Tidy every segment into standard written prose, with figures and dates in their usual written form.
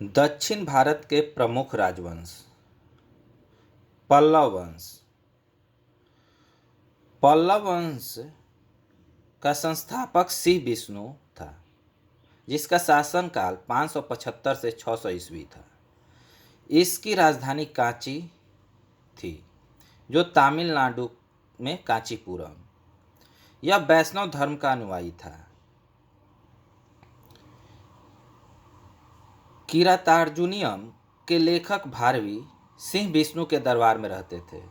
दक्षिण भारत के प्रमुख राजवंश। पल्लव वंश। पल्लव वंश का संस्थापक श्री विष्णु था, जिसका शासनकाल 575 से 600 ईस्वी था। इसकी राजधानी कांची थी, जो तमिलनाडु में कांचीपुरम। यह वैष्णव धर्म का अनुयायी था। किरातार्जुनीयम के लेखक भारवी सिंह विष्णु के दरबार में रहते थे।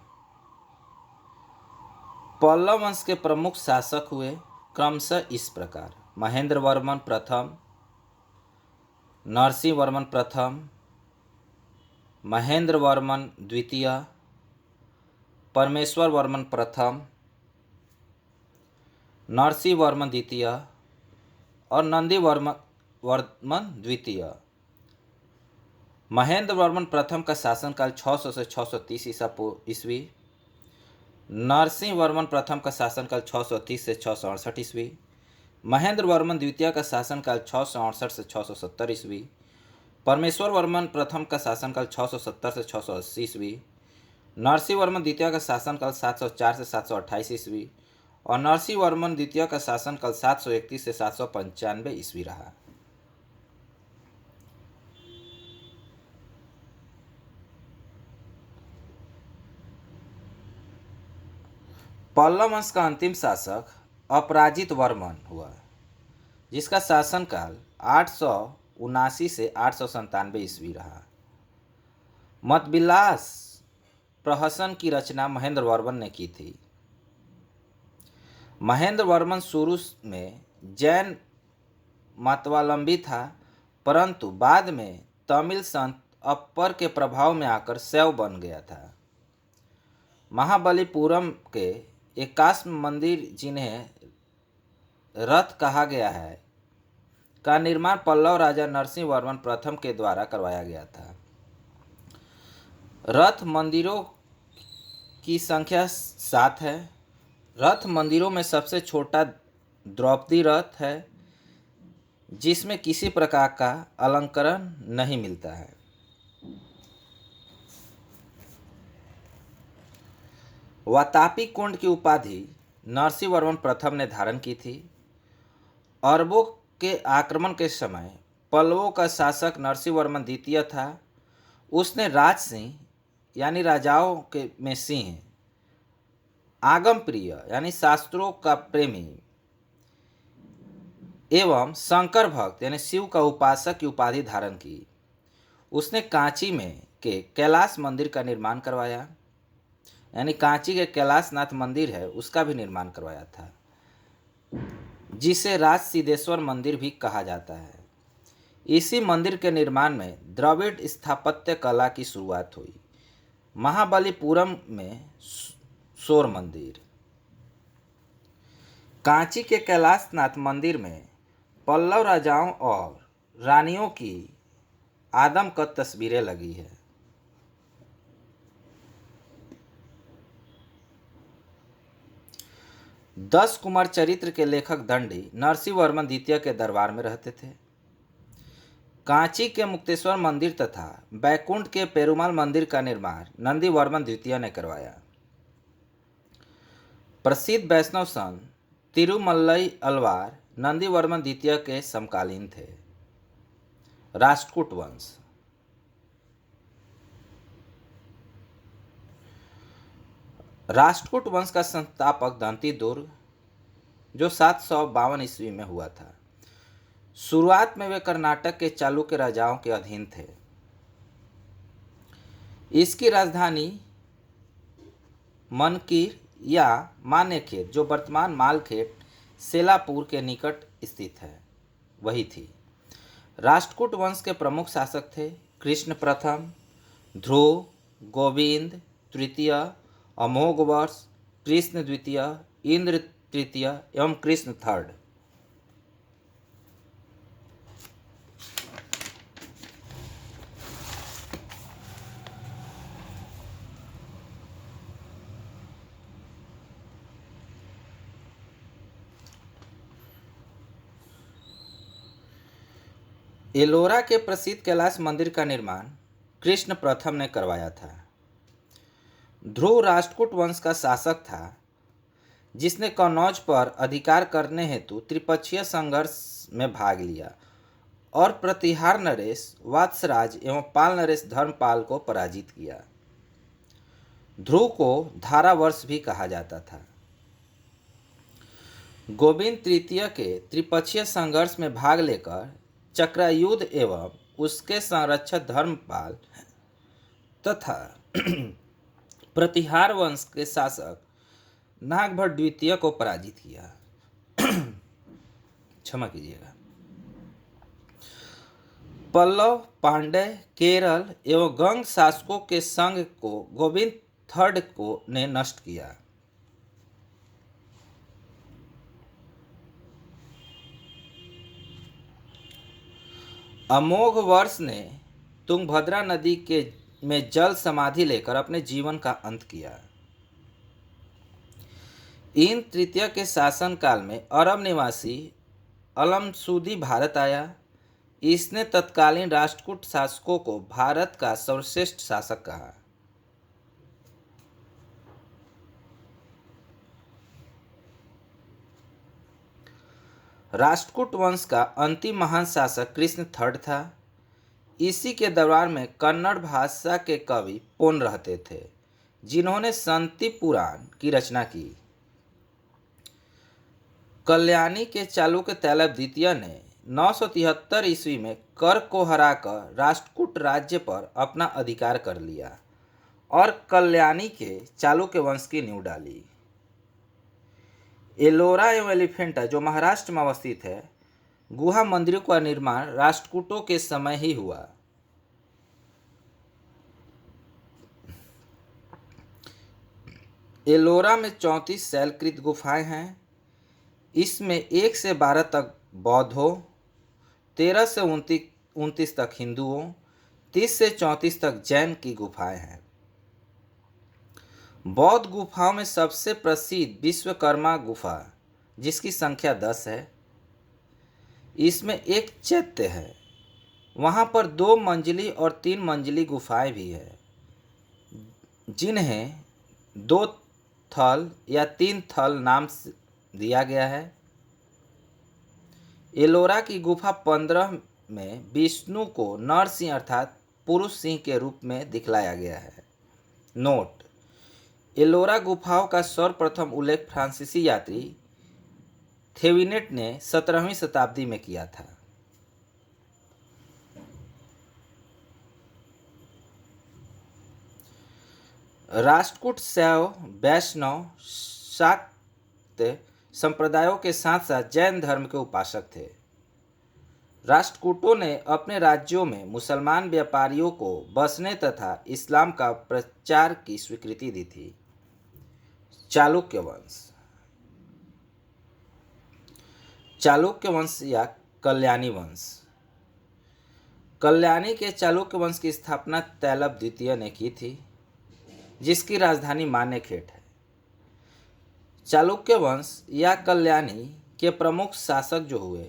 पल्लव वंश के प्रमुख शासक हुए क्रमशः इस प्रकार: महेंद्र वर्मन प्रथम, नरसिंह वर्मन प्रथम, महेंद्र वर्मन द्वितीय, परमेश्वर वर्मन प्रथम, नरसिंह वर्मन द्वितीय और नंदी वर्मन द्वितीय। महेंद्र वर्मन प्रथम का शासनकाल 600 से 630 ईस्वी, नरसिंह वर्मन प्रथम का शासनकाल 630 से 668 ईस्वी, महेंद्र वर्मन द्वितीय का शासनकाल 668 से 670 ईस्वी, परमेश्वर वर्मन प्रथम का शासनकाल 670 से 680 ईस्वी, नरसिंह वर्मन द्वितीय का शासनकाल 704 से 728 ईस्वी और नरसिंह वर्मन द्वितीय का शासनकाल 731 से 795 ईस्वी रहा। पल्लव वंश का अंतिम शासक अपराजित वर्मन हुआ, जिसका शासनकाल 879 से 897 ईस्वी रहा। मतविलास प्रहसन की रचना महेंद्र वर्मन ने की थी। महेंद्र वर्मन शुरू में जैन मतवालंबी था, परंतु बाद में तमिल संत अप्पर के प्रभाव में आकर शैव बन गया था। महाबलीपुरम के एकाश्म मंदिर, जिन्हें रथ कहा गया है, का निर्माण पल्लव राजा नरसिंह वर्मन प्रथम के द्वारा करवाया गया था। रथ मंदिरों की संख्या 7 है। रथ मंदिरों में सबसे छोटा द्रौपदी रथ है, जिसमें किसी प्रकार का अलंकरण नहीं मिलता है। वातापी कुंड की उपाधि नरसिंह वर्मन प्रथम ने धारण की थी। अरबों के आक्रमण के समय पल्लवों का शासक नरसिंह वर्मन द्वितीय था। उसने राज सिंह यानी राजाओं के में सिंह, आगम प्रिय यानी शास्त्रों का प्रेमी एवं शंकर भक्त यानी शिव का उपासक की उपाधि धारण की। उसने कांची में के कैलाश मंदिर का निर्माण करवाया, यानी कांची के कैलाशनाथ मंदिर है, उसका भी निर्माण करवाया था, जिसे राज सिद्धेश्वर मंदिर भी कहा जाता है। इसी मंदिर के निर्माण में द्रविड़ स्थापत्य कला की शुरुआत हुई। महाबलीपुरम में शोर मंदिर। कांची के कैलाशनाथ मंदिर में पल्लव राजाओं और रानियों की आदमकद तस्वीरें लगी है। दस कुमार चरित्र के लेखक दंडी नरसिंह वर्मन द्वितीय के दरबार में रहते थे। कांची के मुक्तेश्वर मंदिर तथा बैकुंठ के पेरुमाल मंदिर का निर्माण नंदी वर्मन द्वितीय ने करवाया। प्रसिद्ध वैष्णव संत तिरुमल्लई अलवार नंदी वर्मन द्वितीय के समकालीन थे। राष्ट्रकूट वंश। राष्ट्रकूट वंश का संस्थापक दंती दुर्ग, जो 752 ईस्वी में हुआ था। शुरुआत में वे कर्नाटक के चालुक्य राजाओं के अधीन थे। इसकी राजधानी मनकीर या मानेखेत, जो वर्तमान मालखेट सेलापुर के निकट स्थित है, वही थी। राष्ट्रकूट वंश के प्रमुख शासक थे कृष्ण प्रथम, ध्रुव, गोविंद तृतीय, अमोघवर्ष, कृष्ण द्वितीय, इंद्र तृतीय एवं कृष्ण थर्ड। एलोरा के प्रसिद्ध कैलाश मंदिर का निर्माण कृष्ण प्रथम ने करवाया था। ध्रुव राष्ट्रकूट वंश का शासक था जिसने कन्नौज पर अधिकार करने हेतु त्रिपक्षीय संघर्ष में भाग लिया और प्रतिहार नरेश वात्सराज एवं पाल नरेश धर्मपाल को पराजित किया। ध्रुव को धारावर्ष भी कहा जाता था। गोविंद तृतीय के त्रिपक्षीय संघर्ष में भाग लेकर चक्रयुद्ध एवं उसके संरक्षक धर्मपाल तथा प्रतिहार वंश के शासक नागभट्ट द्वितीय को पराजित किया। क्षमा कीजिएगा। पल्लव, पांड्य, केरल एवं गंग शासकों के संघ को गोविंद थर्ड को ने नष्ट किया। अमोघ वर्ष ने तुंगभद्रा नदी के में जल समाधि लेकर अपने जीवन का अंत किया। इन तृतीय के शासनकाल में अरब निवासी अलमसूदी भारत आया। इसने तत्कालीन राष्ट्रकूट शासकों को भारत का सर्वश्रेष्ठ शासक कहा। राष्ट्रकूट वंश का अंतिम महान शासक कृष्ण थर्ड था। इसी के दरबार में कन्नड़ भाषा के कवि पोन रहते थे जिन्होंने संति पुराण की रचना की। कल्याणी के चालुक्य तैलभ द्वितीय ने 973 ईस्वी में कर को हराकर राष्ट्रकूट राज्य पर अपना अधिकार कर लिया और कल्याणी के चालुक्य वंश की नींव डाली। एलोरा एवं एलिफेंटा जो महाराष्ट्र में अवस्थित है, गुहा मंदिरों का निर्माण राष्ट्रकूटों के समय ही हुआ। एलोरा में 34 शैलकृत गुफाएं हैं। इसमें 1 से 12 तक बौद्धों, 13 से 29 तक हिंदुओं, 30 से 34 तक जैन की गुफाएं हैं। बौद्ध गुफाओं में सबसे प्रसिद्ध विश्वकर्मा गुफा जिसकी संख्या 10 है। इसमें एक चैत्य है। वहाँ पर 2 मंजिली और 3 मंजिली गुफाएं भी है जिन्हें 2 थल या 3 थल नाम दिया गया है। एलोरा की गुफा 15 में विष्णु को नरसिंह अर्थात पुरुष सिंह के रूप में दिखलाया गया है। नोट: एलोरा गुफाओं का सर्वप्रथम उल्लेख फ्रांसीसी यात्री थेविनेट ने 17वीं शताब्दी में किया था। राष्ट्रकूट शैव, वैष्णव, शाक्त संप्रदायों के साथ साथ जैन धर्म के उपासक थे। राष्ट्रकूटों ने अपने राज्यों में मुसलमान व्यापारियों को बसने तथा इस्लाम का प्रचार की स्वीकृति दी थी। चालुक्य वंश। चालुक्य वंश या कल्याणी वंश। कल्याणी के चालुक्य वंश की स्थापना तैलभ द्वितीय ने की थी जिसकी राजधानी मानेखेट है। चालुक्य वंश या कल्याणी के प्रमुख शासक जो हुए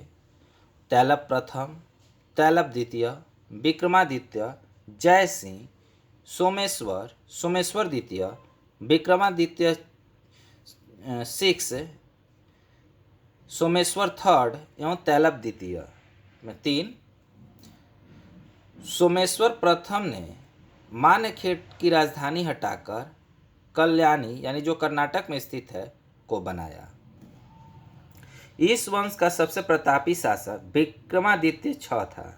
तैलभ प्रथम, तैलभ द्वितीय, विक्रमादित्य, जय सिंह, सोमेश्वर, सोमेश्वर द्वितीय, विक्रमादित्य 6, सोमेश्वर थर्ड एवं तैलभ द्वितीय में 3। सोमेश्वर प्रथम ने मानेखेट की राजधानी हटाकर कल्याणी यानी जो कर्नाटक में स्थित है को बनाया। इस वंश का सबसे प्रतापी शासक विक्रमादित्य 6 था।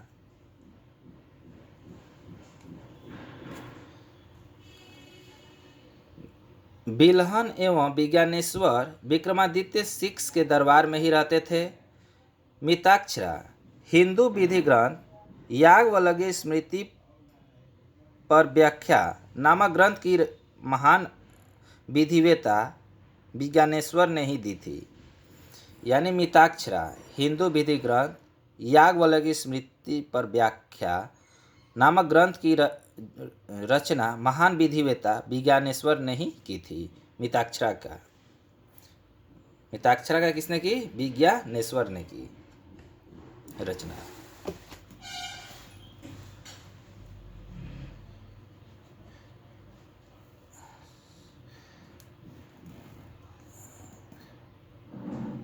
बिल्हन एवं विज्ञानेश्वर विक्रमादित्य 6 के दरबार में ही रहते थे। मिताक्षरा हिंदू विधि ग्रंथ याज्ञवल्क्य स्मृति पर व्याख्या नामक ग्रंथ की महान विधिवेता विज्ञानेश्वर ने ही दी थी। यानी मिताक्षरा हिंदू विधि ग्रंथ याज्ञवल्क्य स्मृति पर व्याख्या नामक ग्रंथ की रचना महान विधिवेता विज्ञानेश्वर ने ही की थी। मिताक्षरा का किसने की? विज्ञानेश्वर ने की रचना।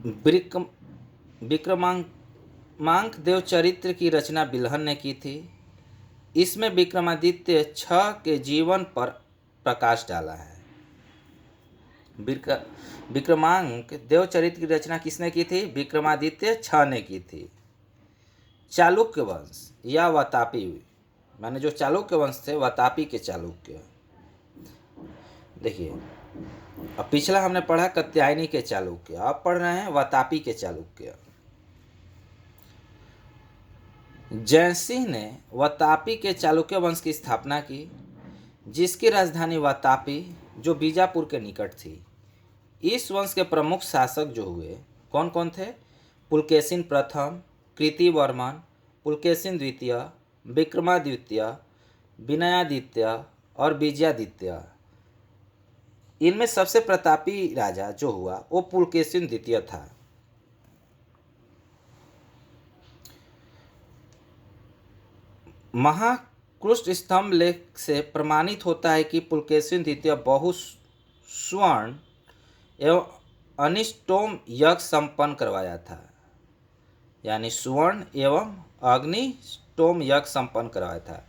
विक्रम विक्रमांक देव चरित्र की रचना बिल्हन ने की थी। इसमें विक्रमादित्य 6 के जीवन पर प्रकाश डाला है। विक्रमांक देव चरित्र की रचना किसने की थी? विक्रमादित्य 6 ने की थी। चालुक्य वंश या वातापी, माने जो चालुक्य वंश थे वातापी के चालुक्य। देखिए, अब पिछला हमने पढ़ा कात्यायनी के चालुक्य, अब पढ़ रहे हैं वातापी के चालुक्य। जयसिंह ने वातापी के चालुक्य वंश की स्थापना की, जिसकी राजधानी वातापी जो बीजापुर के निकट थी। इस वंश के प्रमुख शासक जो हुए कौन कौन थे? पुलकेशिन प्रथम, कृतिवर्मन, पुलकेशिन द्वितीय, विक्रमादित्य, विनयादित्य और विजयादित्य। इनमें सबसे प्रतापी राजा जो हुआ वो पुलकेशिन द्वितीय था। महाकृष्ट स्तंभ लेख से प्रमाणित होता है कि पुलकेशिन द्वितीय बहु स्वर्ण एवं अनिष्टोम यज्ञ संपन्न करवाया था, यानी सुवर्ण एवं अग्निष्टोम यज्ञ संपन्न करवाया था।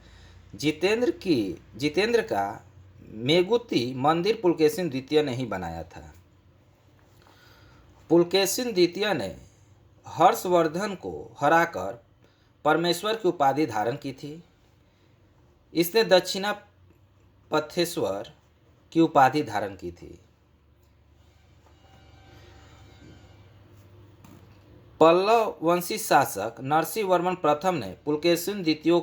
जितेंद्र का मेगुती मंदिर पुलकेशिन द्वितीय ने ही बनाया था। पुलकेशिन द्वितीय ने हर्षवर्धन को हराकर परमेश्वर की उपाधि धारण की थी। इसने दक्षिणा पथेश्वर की उपाधि धारण की थी। पल्लव वंशी शासक नरसिंह वर्मन प्रथम ने पुलकेशिन द्वितीय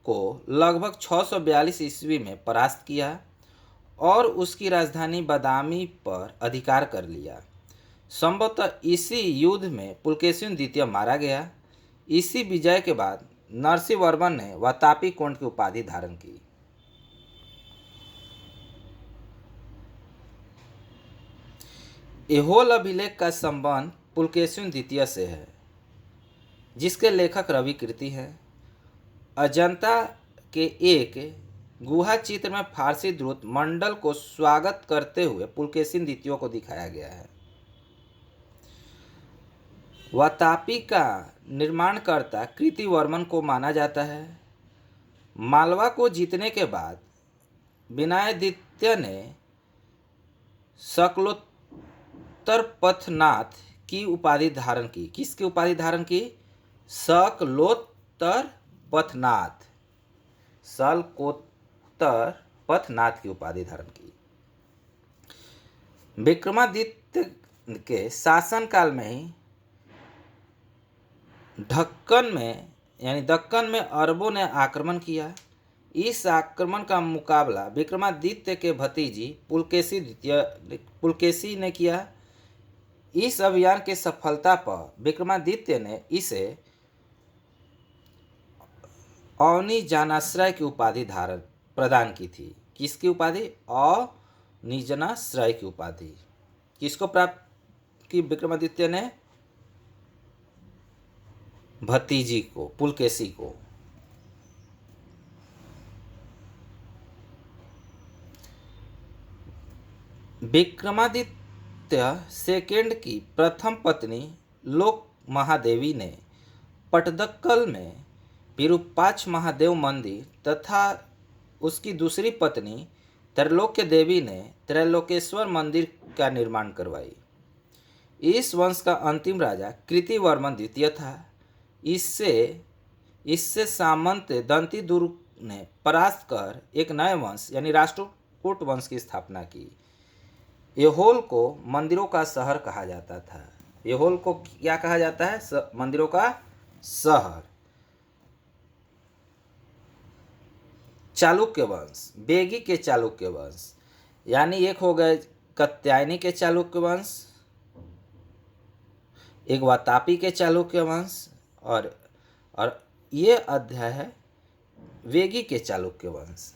को लगभग 642 ईस्वी में परास्त किया और उसकी राजधानी बादामी पर अधिकार कर लिया। संभवतः इसी युद्ध में पुलकेशिन द्वितीय मारा गया। इसी विजय के बाद नरसिंह वर्मन ने वातापी कोंड की उपाधि धारण की। एहोल अभिलेख का संबंध पुलकेशिन द्वितीय से है, जिसके लेखक रवि कीर्ति हैं। अजंता के एक गुहा चित्र में फारसी दूत मंडल को स्वागत करते हुए पुलकेशिन द्वितीय को दिखाया गया है। वातापी का निर्माणकर्ता कृतिवर्मन को माना जाता है। मालवा को जीतने के बाद विनयादित्य ने सकलोत्तरपथनाथ की उपाधि धारण की। किसकी उपाधि धारण की? सकलोत्तरपथनाथ, सकलोत्तरपथनाथ की उपाधि धारण की। विक्रमादित्य के शासनकाल में ही दक्कन में अरबों ने आक्रमण किया। इस आक्रमण का मुकाबला विक्रमादित्य के भतीजी पुलकेशी ने किया। इस अभियान की सफलता पर विक्रमादित्य ने इसे अवनिजानाश्रय की उपाधि प्रदान की थी। किसकी उपाधि? अवनिजानाश्रय की उपाधि। किसको प्राप्त की विक्रमादित्य ने? भतीजी को, पुलकेशी को। विक्रमादित्य सेकेंड की प्रथम पत्नी लोक महादेवी ने पटदक्कल में विरूपाक्ष महादेव मंदिर तथा उसकी दूसरी पत्नी त्रैलोक्य देवी ने त्रैलोकेश्वर मंदिर का निर्माण करवाई। इस वंश का अंतिम राजा कृतिवर्मन द्वितीय था। इससे सामंत दंती दुर्ग ने परास्त कर एक नए वंश यानी राष्ट्रकूट वंश की स्थापना की। एहोल को मंदिरों का शहर कहा जाता था। एहोल को क्या कहा जाता है? मंदिरों का शहर। चालुक्य वंश, बेगी के चालुक्य वंश, यानी एक हो गए कात्यायनी के चालुक्य वंश, एक वातापी के चालुक्य वंश, और ये अध्याय है वेगी के चालुक्य वंश।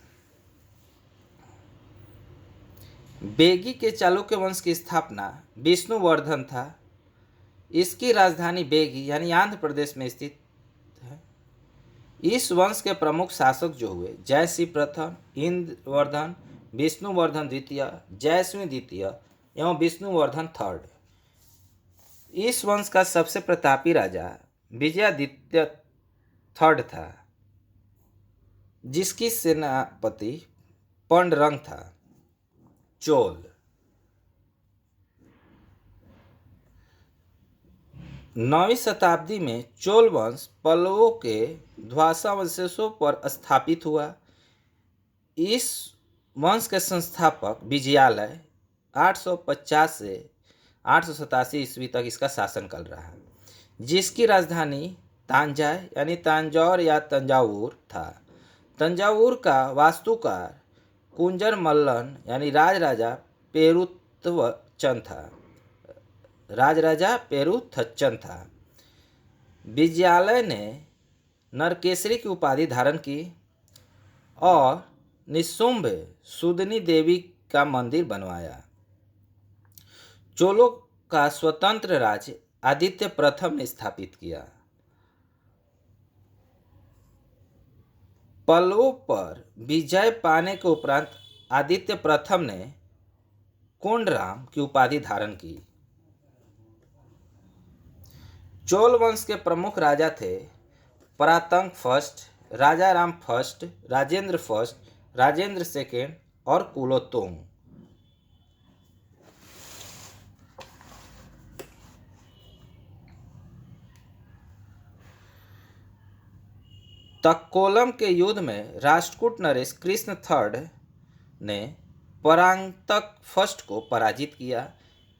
बेगी के चालुक्य वंश की स्थापना विष्णुवर्धन था। इसकी राजधानी बेगी यानी आंध्र प्रदेश में स्थित है। इस वंश के प्रमुख शासक जो हुए जयसिंह प्रथम, इंद्रवर्धन, विष्णुवर्धन द्वितीय, जयसिंह द्वितीय एवं विष्णुवर्धन थर्ड। इस वंश का सबसे प्रतापी राजा विजयादित्य थर्ड था, जिसकी सेनापति पांडुरंग था। चोल 9वीं शताब्दी में चोल वंश पल्लवों के ध्वंसावशेषों पर स्थापित हुआ। इस वंश के संस्थापक विजयालय 850 से 887 ईस्वी तक इसका शासनकाल रहा, जिसकी राजधानी तांजाय यानी तांजौर या तंजावुर था। तंजावुर का वास्तुकार कुंजर मल्लन यानी राजराजा पेरुथच्चन था। विजयालय ने नरकेसरी की उपाधि धारण की और निशुंभ सुदनी देवी का मंदिर बनवाया। चोलों का स्वतंत्र राज्य आदित्य प्रथम ने स्थापित किया। पल्लवों पर विजय पाने के उपरांत आदित्य प्रथम ने कोंडराम की उपाधि धारण की। चोल वंश के प्रमुख राजा थे Parantaka first, Rajaram first, Rajendra first, Rajendra second और कुलोत्तुंग। तक्कोलम के युद्ध में राष्ट्रकूट नरेश कृष्ण थर्ड ने परांतक फर्स्ट को पराजित किया।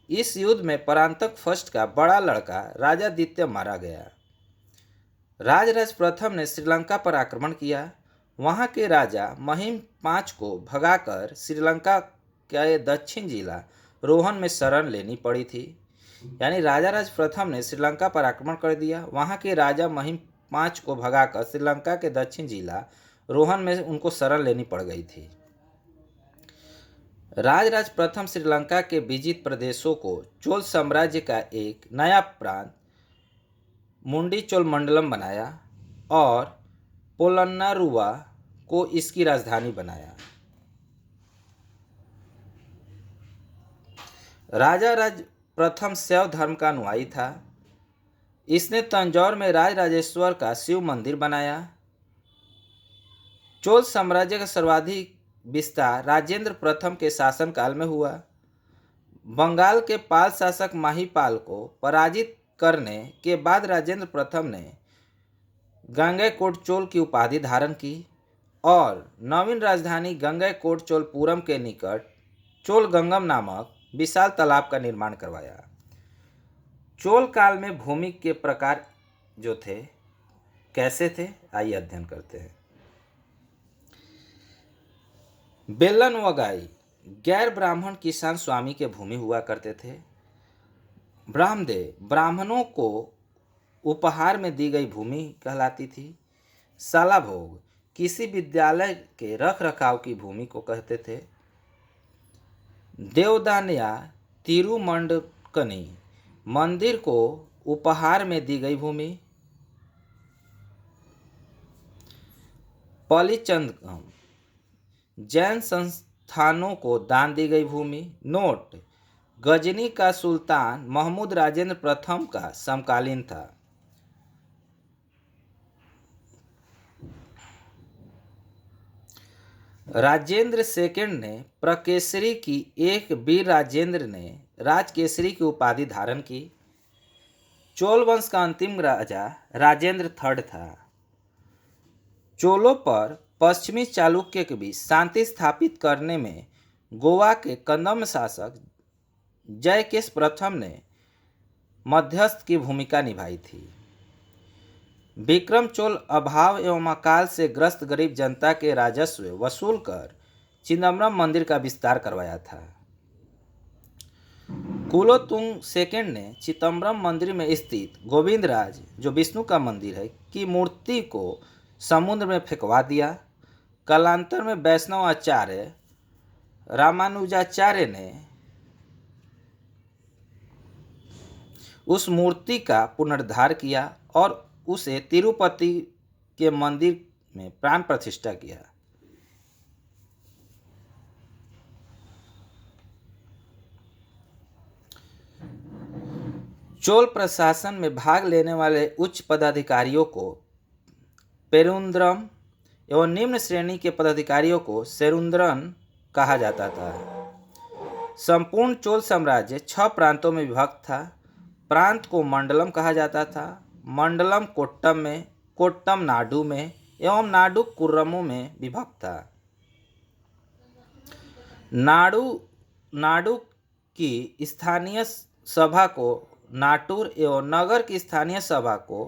इस युद्ध में परांतक फर्स्ट का बड़ा लड़का राजादित्य मारा गया। राजराज प्रथम ने श्रीलंका पर आक्रमण किया। वहां के राजा महिम पांच को भगाकर श्रीलंका के दक्षिण जिला रोहन में शरण लेनी पड़ी थी। यानी राजाराज प्रथम ने श्रीलंका पर आक्रमण कर दिया। वहां के राजा महिम पांच को भगाकर श्रीलंका के दक्षिण जिला रोहन में उनको शरण लेनी पड़ गई थी। राजराज प्रथम श्रीलंका के विजित प्रदेशों को चोल साम्राज्य का एक नया प्रांत मुंडी चोल मंडलम बनाया और पोलन्नारुवा को इसकी राजधानी बनाया। राजाराज प्रथम शैव धर्म का अनुयायी था। इसने तंजौर में राजराजेश्वर का शिव मंदिर बनाया। चोल साम्राज्य का सर्वाधिक विस्तार राजेंद्र प्रथम के शासनकाल में हुआ। बंगाल के पाल शासक माहीपाल को पराजित करने के बाद राजेंद्र प्रथम ने गंगैकोंड चोल की उपाधि धारण की और नवीन राजधानी गंगैकोंड चोलपुरम के निकट चोलगंगम नामक विशाल तालाब का निर्माण करवाया। चोल काल में भूमि के प्रकार जो थे कैसे थे, आइए अध्ययन करते हैं। बेलन वगाई गैर ब्राह्मण किसान स्वामी के भूमि हुआ करते थे। ब्राह्मदेव ब्राह्मणों को उपहार में दी गई भूमि कहलाती थी। साला भोग किसी विद्यालय के रख रखाव की भूमि को कहते थे। देवदान या तिरुमंडकनी मंदिर को उपहार में दी गई भूमि। पलिचंदगम जैन संस्थानों को दान दी गई भूमि। नोट: गजनी का सुल्तान महमूद राजेंद्र प्रथम का समकालीन था। राजेंद्र सेकंड ने प्रकेसरी की एक वीर राजेंद्र ने राजकेसरी की उपाधि धारण की। चोल वंश का अंतिम राजा राजेंद्र थर्ड था। चोलों पर पश्चिमी चालुक्य के बीच शांति स्थापित करने में गोवा के कदम्ब शासक जयकेश प्रथम ने मध्यस्थ की भूमिका निभाई थी। विक्रम चोल अभाव एवं अकाल से ग्रस्त गरीब जनता के राजस्व वसूल कर चिदम्बरम मंदिर का विस्तार करवाया था। कुलोत्तुंग सेकंड ने चिदम्बरम मंदिर में स्थित गोविंदराज, जो विष्णु का मंदिर है, की मूर्ति को समुद्र में फेंकवा दिया। कालांतर में वैष्णव आचार्य रामानुजाचार्य ने उस मूर्ति का पुनरुद्धार किया और उसे तिरुपति के मंदिर में प्राण प्रतिष्ठा किया। चोल प्रशासन में भाग लेने वाले उच्च पदाधिकारियों को पेरुंद्रम एवं निम्न श्रेणी के पदाधिकारियों को सेरुंद्रन कहा जाता था। संपूर्ण चोल साम्राज्य 6 प्रांतों में विभक्त था। प्रांत को मंडलम कहा जाता था। मंडलम कोट्टम में, कोट्टम नाडु में एवं नाडु कुर्रमों में विभक्त था। नाडु की स्थानीय सभा को नाटुर एवं नगर की स्थानीय सभा को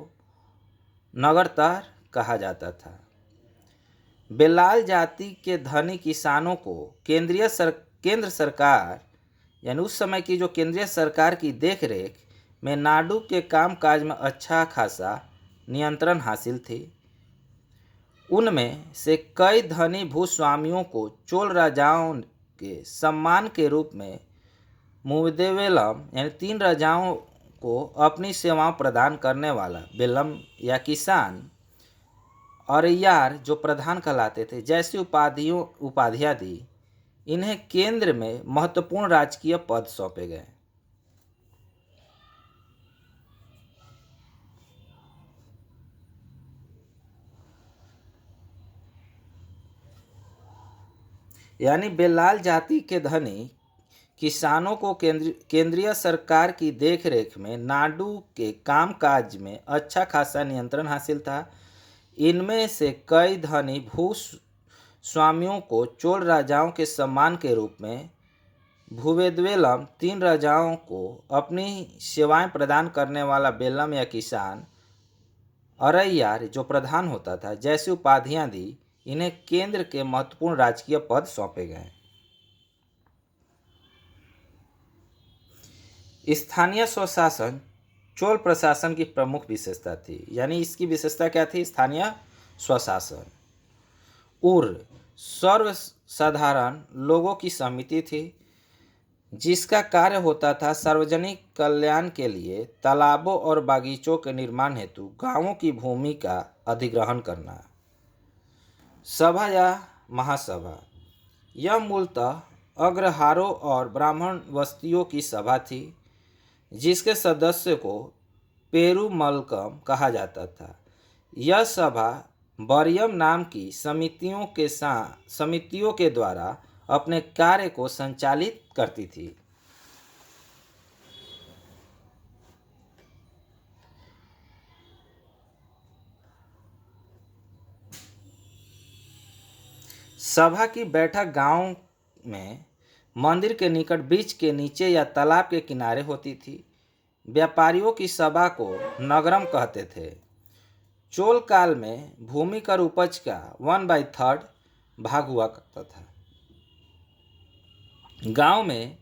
नगरतर कहा जाता था। बेलाल जाति के धनी किसानों को केंद्र सरकार यानी उस समय की जो केंद्रीय सरकार की देखरेख में नाडु के कामकाज में अच्छा खासा नियंत्रण हासिल थी। उनमें से कई धनी भूस्वामियों को चोल राजाओं के सम्मान के रूप में मुवदेवेलम यानी 3 राजाओं को अपनी सेवाएं प्रदान करने वाला बेलम या किसान और यार जो प्रधान कहलाते थे जैसी उपाधियां दी। इन्हें केंद्र में महत्वपूर्ण राजकीय पद सौंपे गए। यानी बेलाल जाति के धनी किसानों को केंद्रीय सरकार की देखरेख में नाडु के कामकाज में अच्छा खासा नियंत्रण हासिल था। इनमें से कई धनी भूस्वामियों को चोल राजाओं के सम्मान के रूप में भूवेदवेलम 3 राजाओं को अपनी सेवाएं प्रदान करने वाला बेलम या किसान अरैयार जो प्रधान होता था जैसी उपाधियां दी। इन्हें केंद्र के महत्वपूर्ण राजकीय पद सौंपे गए। स्थानीय स्वशासन चोल प्रशासन की प्रमुख विशेषता थी। यानी इसकी विशेषता क्या थी? स्थानीय स्वशासन। सर्वसाधारण लोगों की समिति थी जिसका कार्य होता था सार्वजनिक कल्याण के लिए तालाबों और बागीचों के निर्माण हेतु गांवों की भूमि का अधिग्रहण करना। सभा या महासभा यह मूलतः अग्रहारों और ब्राह्मण बस्तियों की सभा थी जिसके सदस्य को पेरुमलकम कहा जाता था। यह सभा बरियम नाम की समितियों के द्वारा अपने कार्य को संचालित करती थी। सभा की बैठक गांव में मंदिर के निकट वृक्ष के नीचे या तालाब के किनारे होती थी। व्यापारियों की सभा को नगरम कहते थे। चोल काल में भूमि कर उपज का 1/3 भाग हुआ करता था। गांव में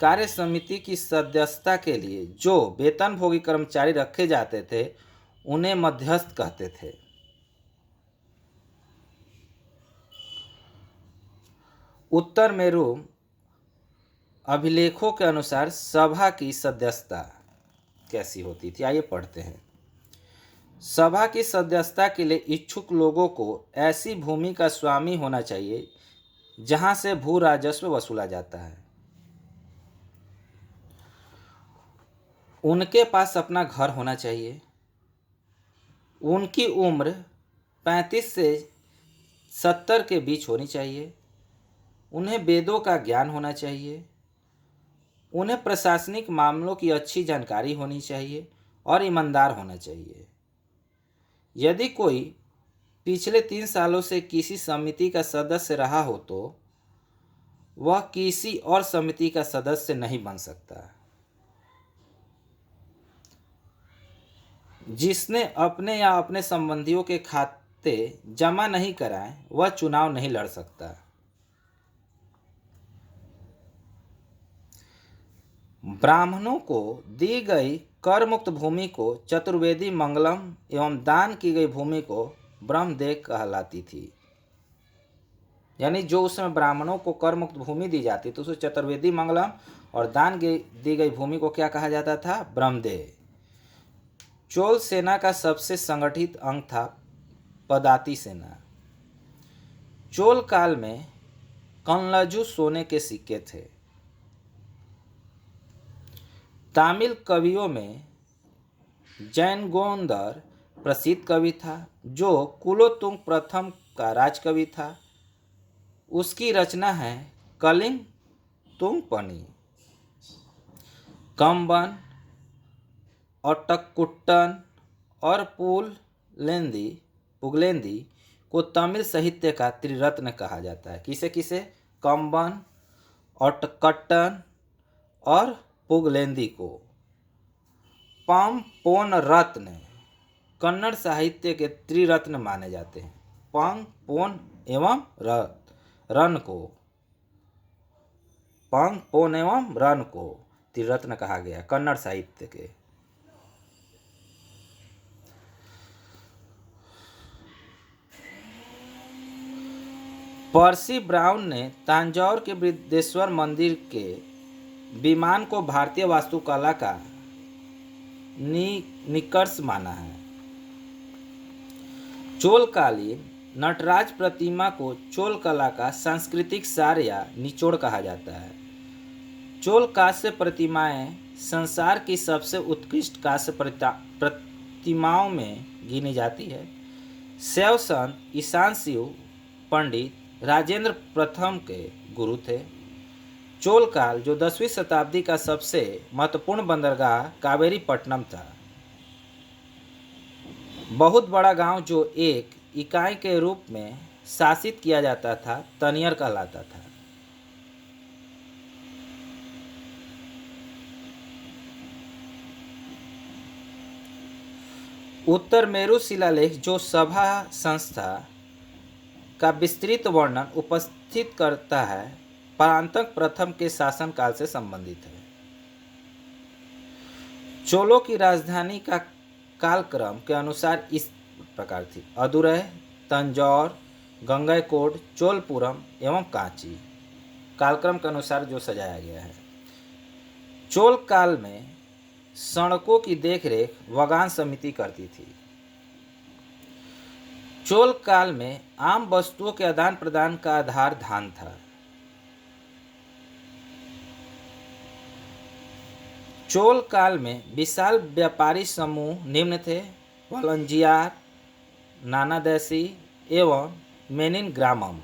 कार्य समिति की सदस्यता के लिए जो वेतनभोगी कर्मचारी रखे जाते थे उन्हें मध्यस्थ कहते थे। उत्तर मेरू अभिलेखों के अनुसार सभा की सदस्यता कैसी होती थी, आइए पढ़ते हैं। सभा की सदस्यता के लिए इच्छुक लोगों को ऐसी भूमि का स्वामी होना चाहिए जहां से भू राजस्व वसूला जाता है। उनके पास अपना घर होना चाहिए। उनकी उम्र 35 से 70 के बीच होनी चाहिए। उन्हें वेदों का ज्ञान होना चाहिए। उन्हें प्रशासनिक मामलों की अच्छी जानकारी होनी चाहिए और ईमानदार होना चाहिए। यदि कोई पिछले 3 सालों से किसी समिति का सदस्य रहा हो तो वह किसी और समिति का सदस्य नहीं बन सकता। जिसने अपने या अपने संबंधियों के खाते जमा नहीं कराए वह चुनाव नहीं लड़ सकता। ब्राह्मणों को दी गई कर मुक्त भूमि को चतुर्वेदी मंगलम एवं दान की गई भूमि को ब्रह्मदेव कहलाती थी। यानी जो उस समय ब्राह्मणों को कर मुक्त भूमि दी जाती तो उसे चतुर्वेदी मंगलम और दान दी गई भूमि को क्या कहा जाता था? ब्रह्मदेव। चोल सेना का सबसे संगठित अंग था पदाती सेना। चोल काल में कनलजू सोने के सिक्के थे। तमिल कवियों में जैनगोंदर प्रसिद्ध कवि था जो कुलोत्तुंग प्रथम का राजकवि था। उसकी रचना है कलिंग तुंगपनी, कंबन, ओट्टक्कुट्टन और पुगलेंदी को तमिल साहित्य का त्रिरत्न कहा जाता है। किसे किसे? कंबन, ओट्टक्कट्टन और पुगलेंदी को। पम पोन रत्न कन्नड़ साहित्य के त्रिरत्न माने जाते हैं। पंग, पोन एवं रन को पंग, पोन एवं रन को त्रिरत्न कहा गया कन्नड़ साहित्य के। पर्सी ब्राउन ने तंजौर के बृहदेश्वर मंदिर के विमान को भारतीय वास्तुकला का निकर्ष माना है। चोलकालीन नटराज प्रतिमा को चोल कला का सांस्कृतिक सार या निचोड़ कहा जाता है। चोल कांस्य प्रतिमाएं संसार की सबसे उत्कृष्ट कांस्य प्रतिमाओं में गिनी जाती है। शैव संत ईशान शिव पंडित राजेंद्र प्रथम के गुरु थे। चोल काल जो 10वीं शताब्दी का सबसे महत्वपूर्ण बंदरगाह कावेरीपट्टनम था। बहुत बड़ा गांव जो एक इकाई के रूप में शासित किया जाता था तनियर कहलाता था। उत्तर मेरु शिलालेख जो सभा संस्था का विस्तृत वर्णन उपस्थित करता है परांतक प्रथम के शासनकाल से संबंधित है। चोलों की राजधानी का कालक्रम के अनुसार इस प्रकार थी: अदुरै, तंजौर, गंगैकोंड, चोलपुरम एवं कांची। कालक्रम के अनुसार जो सजाया गया है। चोल काल में सड़कों की देखरेख वगान समिति करती थी। चोल काल में आम वस्तुओं के आदान प्रदान का आधार धान था। चोल काल में विशाल व्यापारी समूह निम्न थे: वलंजियार, नानादेशी एवं मेनिन ग्रामम।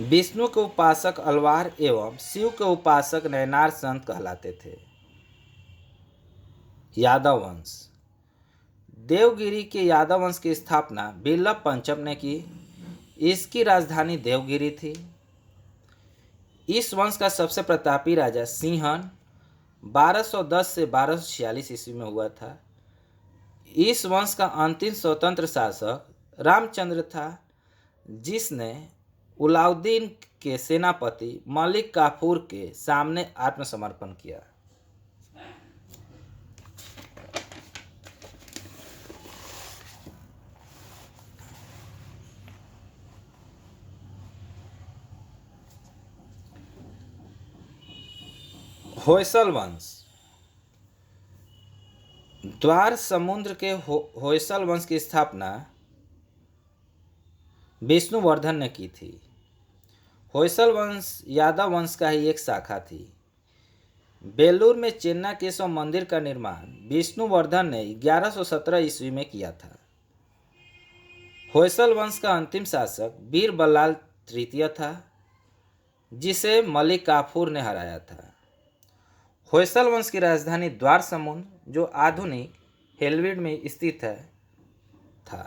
विष्णु के उपासक अलवार एवं शिव के उपासक नयनार संत कहलाते थे। यादव वंश। देवगिरी के यादव वंश की स्थापना बिरलभ पंचम ने की। इसकी राजधानी देवगिरी थी। इस वंश का सबसे प्रतापी राजा सिंहन 1210 से 1246 ईस्वी में हुआ था। इस वंश का अंतिम स्वतंत्र शासक रामचंद्र था, जिसने अलाउद्दीन के सेनापति मलिक काफूर के सामने आत्मसमर्पण किया। होयसल वंश। द्वार समुद्र के होयसल वंश की स्थापना विष्णुवर्धन ने की थी। होयसल वंश यादव वंश का ही एक शाखा थी। बेलूर में चेन्नाकेशव मंदिर का निर्माण विष्णुवर्धन ने 1117 ईस्वी में किया था। होयसल वंश का अंतिम शासक वीर बल्लाल तृतीय था, जिसे मलिक काफूर ने हराया था। होयसल वंश की राजधानी द्वार समुद्र, जो आधुनिक हेलविड में स्थित है, था।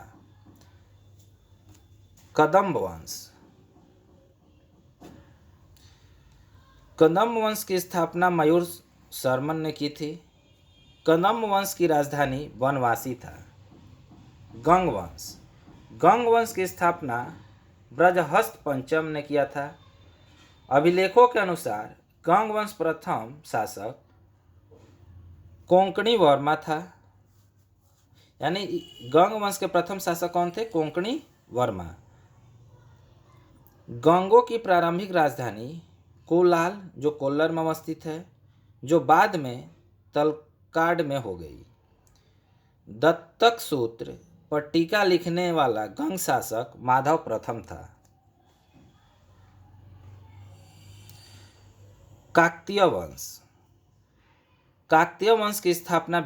कदम्ब वंश। कदम्ब वंश की स्थापना मयूर शर्मन ने की थी। कदम्ब वंश की राजधानी बनवासी था। गंग वंश। गंग वंश की स्थापना ब्रजहस्त पंचम ने किया था। अभिलेखों के अनुसार गंग वंश प्रथम शासक कोंकणी वर्मा था। यानी गंग वंश के प्रथम शासक कौन थे? कोंकणी वर्मा। गंगों की प्रारंभिक राजधानी कोलाल, जो कोल्लर में अवस्थित है, जो बाद में तलकाड में हो गई। दत्तक सूत्र पर टीका लिखने वाला गंग शासक माधव प्रथम था। काकतीय वंश। काकतीय वंश की स्थापना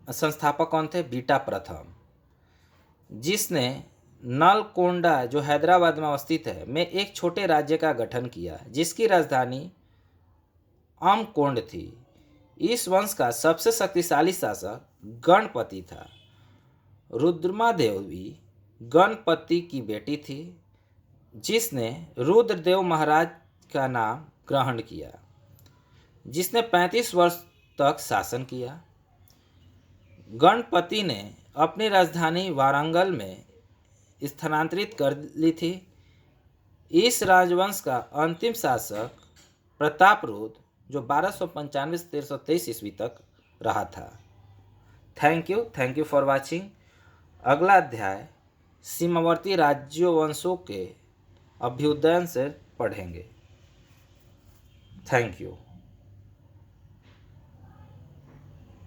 संस्थापक कौन थे? बीटा प्रथम, जिसने नलकोंडा जो हैदराबाद में अवस्थित है में एक छोटे राज्य का गठन किया जिसकी राजधानी अमकोंड थी। इस वंश का सबसे शक्तिशाली शासक गणपति था। रुद्रमा देवी गणपति की बेटी थी जिसने रुद्रदेव महाराज का नाम ग्रहण किया, जिसने 35 वर्ष तक शासन किया। गणपति ने अपनी राजधानी वारंगल में स्थानांतरित कर ली थी। इस राजवंश का अंतिम शासक प्रतापरुद्र जो 1295 से 1323 ईस्वी तक रहा था। Thank you for watching. अगला अध्याय सीमावर्ती राज्यों वंशों के अभ्युदय से पढ़ेंगे। Thank you.